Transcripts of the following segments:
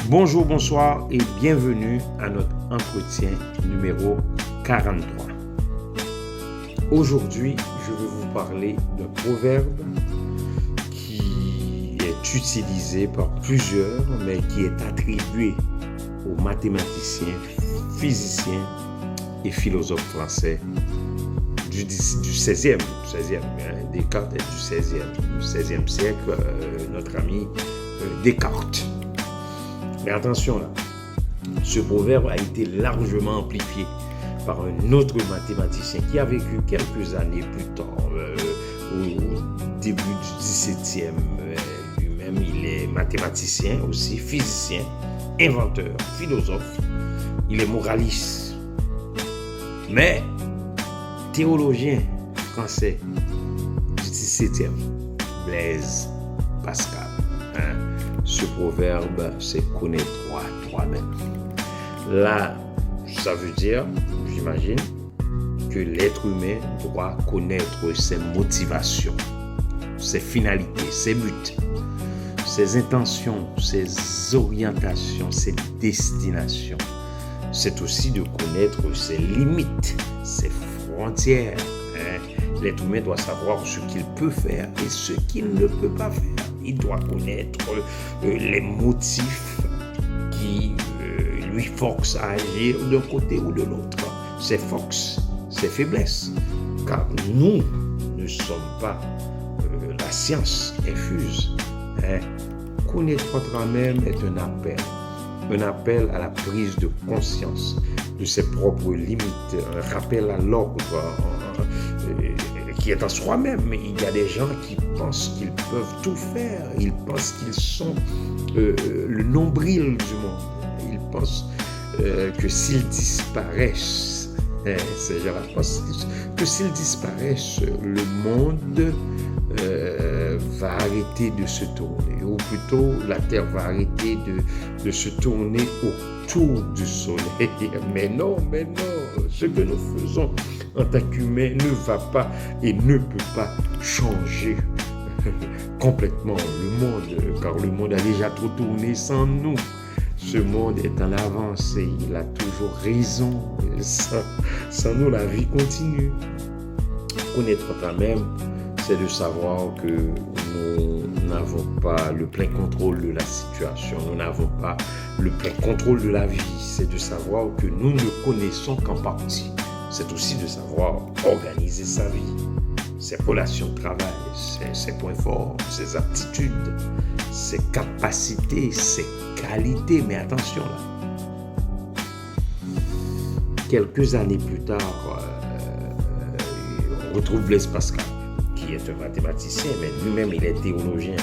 Bonjour, bonsoir et bienvenue à notre entretien numéro 43. Aujourd'hui, je vais vous parler d'un proverbe qui est utilisé par plusieurs, mais qui est attribué aux mathématiciens, physiciens et philosophes français du 16e, Descartes est du 16e siècle, notre ami Descartes. Mais attention là, ce proverbe a été largement amplifié par un autre mathématicien qui a vécu quelques années plus tard, au début du 17e. Lui-même, il est mathématicien aussi, physicien, inventeur, philosophe. Il est moraliste. Mais théologien français du 17e, Blaise Pascal. Ce proverbe, c'est connais-toi toi-même. Là, ça veut dire, j'imagine, que l'être humain doit connaître ses motivations, ses finalités, ses buts, ses intentions, ses orientations, ses destinations. C'est aussi de connaître ses limites, ses frontières. L'être humain doit savoir ce qu'il peut faire et ce qu'il ne peut pas faire. Il doit connaître les motifs qui lui forcent à agir d'un côté ou de l'autre. Ses forces, ses faiblesses. Car nous ne sommes pas la science infuse. Connaître toi-même est un appel à la prise de conscience de ses propres limites, un rappel à l'ordre qui est en soi-même. Il y a des gens qui pensent qu'ils peuvent tout faire, ils pensent qu'ils sont le nombril du monde, ils pensent que s'ils disparaissent, ces gens-là pensent que s'ils disparaissent, le monde va arrêter de se tourner, ou plutôt la Terre va arrêter de se tourner autour du Soleil. Mais non, ce que nous faisons en tant qu'humains ne va pas et ne peut pas changer complètement le monde, car le monde a déjà trop tourné sans nous. Ce monde est en avance et il a toujours raison. Sans nous, la vie continue. Connaître toi-même, c'est de savoir que nous n'avons pas le plein contrôle de la situation, nous n'avons pas le plein contrôle de la vie. C'est de savoir que nous ne connaissons qu'en partie. C'est aussi de savoir organiser sa vie, ses relations de travail, ses points forts, ses aptitudes, ses capacités, ses qualités. Mais attention là, quelques années plus tard, on retrouve Blaise Pascal, qui est un mathématicien, mais lui-même il est théologien.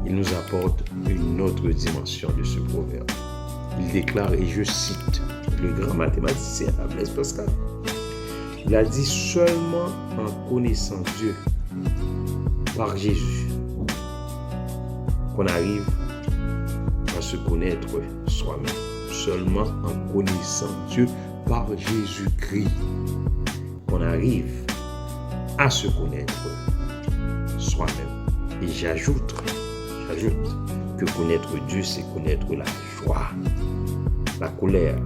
Il nous apporte une autre dimension de ce proverbe. Il déclare, et je cite le grand mathématicien Blaise Pascal, il a dit: seulement en connaissant Dieu par Jésus qu'on arrive à se connaître soi-même. Seulement en connaissant Dieu par Jésus-Christ qu'on arrive à se connaître soi-même. Et j'ajoute que connaître Dieu, c'est connaître la joie, la colère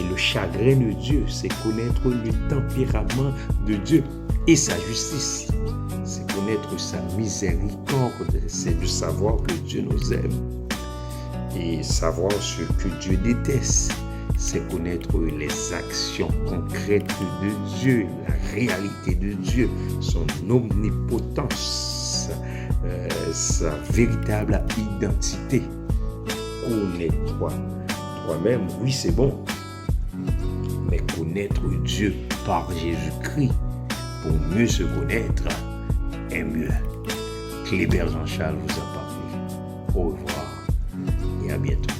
et le chagrin de Dieu. C'est connaître le tempérament de Dieu et sa justice. C'est connaître sa miséricorde. C'est de savoir que Dieu nous aime et savoir ce que Dieu déteste. C'est connaître les actions concrètes de Dieu, la réalité de Dieu, son omnipotence, sa véritable identité. Connais-toi toi-même, oui c'est bon, mais connaître Dieu par Jésus-Christ pour mieux se connaître est mieux. Clébert Jean-Charles vous a parlé. Au revoir et à bientôt.